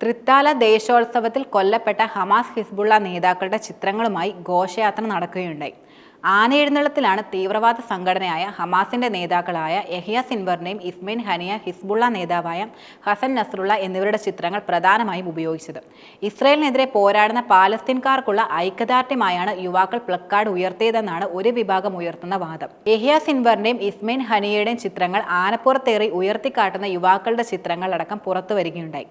തൃത്താല ദേശോത്സവത്തിൽ കൊല്ലപ്പെട്ട Hamas Hezbollah നേതാക്കളുടെ ചിത്രങ്ങളുമായി ഘോഷയാത്ര നടക്കുകയുണ്ടായി. ആനയെഴുന്നള്ളത്തിലാണ് തീവ്രവാദ സംഘടനയായ ഹമാസിന്റെ നേതാക്കളായ യഹ്യ സിൻവറിനെയും ഇസ്മൈൽ ഹനിയ ഹിസ്ബുള്ള നേതാവായ ഹസൻ നസ്രുള്ള എന്നിവരുടെ ചിത്രങ്ങൾ പ്രധാനമായും ഉപയോഗിച്ചത്. ഇസ്രായേലിനെതിരെ പോരാടുന്ന പാലസ്തീൻകാർക്കുള്ള ഐക്യദാർഢ്യമായാണ് യുവാക്കൾ പ്ലക്കാർഡ് ഉയർത്തിയതെന്നാണ് ഒരു വിഭാഗം ഉയർത്തുന്ന വാദം. യഹ്യ സിൻവറിന്റെയും ഇസ്മൈൽ ഹനിയയുടെയും ചിത്രങ്ങൾ ആനപ്പുറത്തേറി ഉയർത്തിക്കാട്ടുന്ന യുവാക്കളുടെ ചിത്രങ്ങൾ അടക്കം പുറത്തുവരികയുണ്ടായി.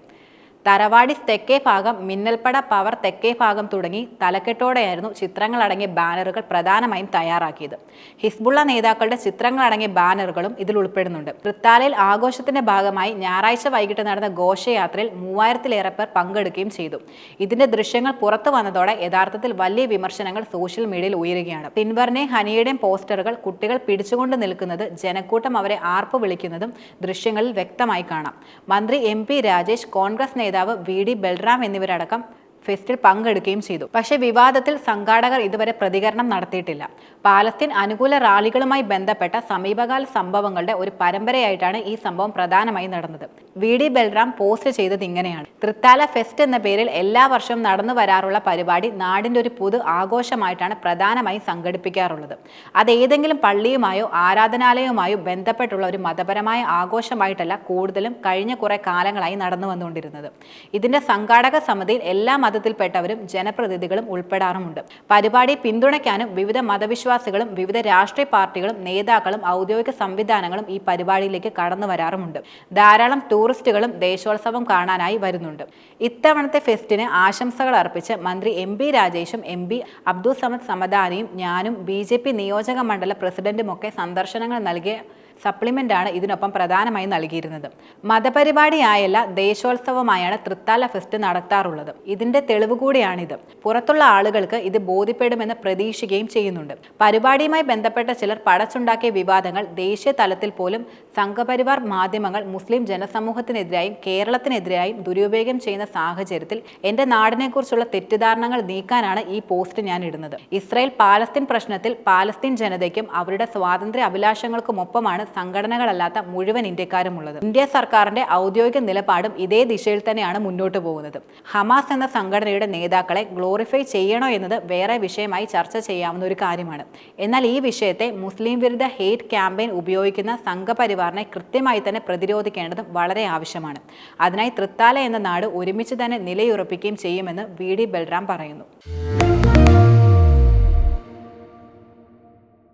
തറവാടിസ് തെക്കേ ഭാഗം, മിന്നൽപ്പട പവർ തെക്കേ ഭാഗം തുടങ്ങി തലക്കെട്ടോടെയായിരുന്നു ചിത്രങ്ങളടങ്ങിയ ബാനറുകൾ പ്രധാനമായും തയ്യാറാക്കിയത്. ഹിസ്ബുള്ള നേതാക്കളുടെ ചിത്രങ്ങളടങ്ങിയ ബാനറുകളും ഇതിൽ ഉൾപ്പെടുന്നുണ്ട്. തൃത്താലയിൽ ആഘോഷത്തിന്റെ ഭാഗമായി ഞായറാഴ്ച വൈകിട്ട് നടന്ന ഘോഷയാത്രയിൽ 3000-ലേറെ പേർ പങ്കെടുക്കുകയും ചെയ്തു. ഇതിന്റെ ദൃശ്യങ്ങൾ പുറത്തു വന്നതോടെ യഥാർത്ഥത്തിൽ വലിയ വിമർശനങ്ങൾ സോഷ്യൽ മീഡിയയിൽ ഉയരുകയാണ്. സിൻവറിന്റെയും ഹനിയുടെയും പോസ്റ്ററുകൾ കുട്ടികൾ പിടിച്ചുകൊണ്ട് നിൽക്കുന്നത്, ജനക്കൂട്ടം അവരെ ആർപ്പ് വിളിക്കുന്നതും ദൃശ്യങ്ങളിൽ വ്യക്തമായി കാണാം. മന്ത്രി MP രാജേഷ്, കോൺഗ്രസ് നേതാവ് VD ബൽറാം എന്നിവരടക്കം ഫെസ്റ്റിൽ പങ്കെടുക്കുകയും ചെയ്തു. പക്ഷേ വിവാദത്തിൽ സംഘാടകർ ഇതുവരെ പ്രതികരണം നടത്തിയിട്ടില്ല. പാലസ്തീൻ അനുകൂല റാലികളുമായി ബന്ധപ്പെട്ട സമീപകാല സംഭവങ്ങളുടെ ഒരു പരമ്പരയായിട്ടാണ് ഈ സംഭവം പ്രധാനമായി നടന്നത്. VD ബൽറാം പോസ്റ്റ് ചെയ്തത് ഇങ്ങനെയാണ്: തൃത്താല ഫെസ്റ്റ് എന്ന പേരിൽ എല്ലാ വർഷവും നടന്നു വരാറുള്ള പരിപാടി നാടിൻ്റെ ഒരു പൊതു ആഘോഷമായിട്ടാണ് പ്രധാനമായും സംഘടിപ്പിക്കാറുള്ളത്. അത് ഏതെങ്കിലും പള്ളിയുമായോ ആരാധനാലയവുമായോ ബന്ധപ്പെട്ടുള്ള ഒരു മതപരമായ ആഘോഷമായിട്ടല്ല കൂടുതലും കഴിഞ്ഞ കുറെ കാലങ്ങളായി നടന്നു വന്നുകൊണ്ടിരുന്നത്. ഇതിന്റെ സംഘാടക സമിതിയിൽ എല്ലാ മതത്തിൽപ്പെട്ടവരും ജനപ്രതിനിധികളും ഉൾപ്പെടാറുമുണ്ട്. പരിപാടി പിന്തുണയ്ക്കാനും വിവിധ മതവിശ്വാസികളും വിവിധ രാഷ്ട്രീയ പാർട്ടികളും നേതാക്കളും ഔദ്യോഗിക സംവിധാനങ്ങളും ഈ പരിപാടിയിലേക്ക് കടന്നു വരാറുമുണ്ട്. ധാരാളം ടൂറിസ്റ്റുകളും ദേശോത്സവം കാണാനായി വരുന്നുണ്ട്. ഇത്തവണത്തെ ഫെസ്റ്റിന് ആശംസകൾ അർപ്പിച്ച് മന്ത്രി MP രാജേഷും MP അബ്ദുൾ സമദ് സമദാനിയും ഞാനും BJP നിയോജക മണ്ഡല പ്രസിഡന്റുമൊക്കെ സന്ദർശനങ്ങൾ നൽകിയ സപ്ലിമെന്റാണ് ഇതിനൊപ്പം പ്രധാനമായി നൽകിയിരുന്നത്. മതപരിപാടിയായല്ല, ദേശോത്സവമായാണ് തൃത്താല ഫെസ്റ്റ് നടത്താറുള്ളത്. ഇതിന്റെ തെളിവ് കൂടിയാണിത്. പുറത്തുള്ള ആളുകൾക്ക് ഇത് ബോധ്യപ്പെടുമെന്ന് പ്രതീക്ഷിക്കുകയും ചെയ്യുന്നുണ്ട്. പരിപാടിയുമായി ബന്ധപ്പെട്ട ചിലർ പടച്ചുണ്ടാക്കിയ വിവാദങ്ങൾ ദേശീയ തലത്തിൽ പോലും സംഘപരിവാർ മാധ്യമങ്ങൾ മുസ്ലിം ജനസമൂഹത്തിനെതിരായും കേരളത്തിനെതിരായും ദുരുപയോഗം ചെയ്യുന്ന സാഹചര്യത്തിൽ എന്റെ നാടിനെക്കുറിച്ചുള്ള തെറ്റിദ്ധാരണകൾ നീക്കാനാണ് ഈ പോസ്റ്റ് ഞാൻ ഇടുന്നത്. ഇസ്രായേൽ പാലസ്തീൻ പ്രശ്നത്തിൽ പാലസ്തീൻ ജനതയ്ക്കും അവരുടെ സ്വാതന്ത്ര്യ അഭിലാഷങ്ങൾക്കുമൊപ്പമാണ് സംഘടനകളല്ലാത്ത മുഴുവൻ ഇന്ത്യക്കാരുമുള്ളത്. ഇന്ത്യ സർക്കാരിന്റെ ഔദ്യോഗിക നിലപാടും ഇതേ ദിശയിൽ തന്നെയാണ് മുന്നോട്ട് പോകുന്നത്. ഹമാസ് എന്ന സംഘടനയുടെ നേതാക്കളെ ഗ്ലോറിഫൈ ചെയ്യണോ എന്നത് വേറെ വിഷയമായി ചർച്ച ചെയ്യാവുന്ന ഒരു കാര്യമാണ്. എന്നാൽ ഈ വിഷയത്തെ മുസ്ലിം വിരുദ്ധ ഹെയ്റ്റ് ക്യാമ്പയിൻ ഉപയോഗിക്കുന്ന സംഘപരിവാറിനെ കൃത്യമായി തന്നെ പ്രതിരോധിക്കേണ്ടതും വളരെ ആവശ്യമാണ്. അതിനായി തൃത്താല എന്ന നാട് ഒരുമിച്ച് തന്നെ നിലയുറപ്പിക്കുകയും ചെയ്യുമെന്ന് VD ബൽറാം പറയുന്നു.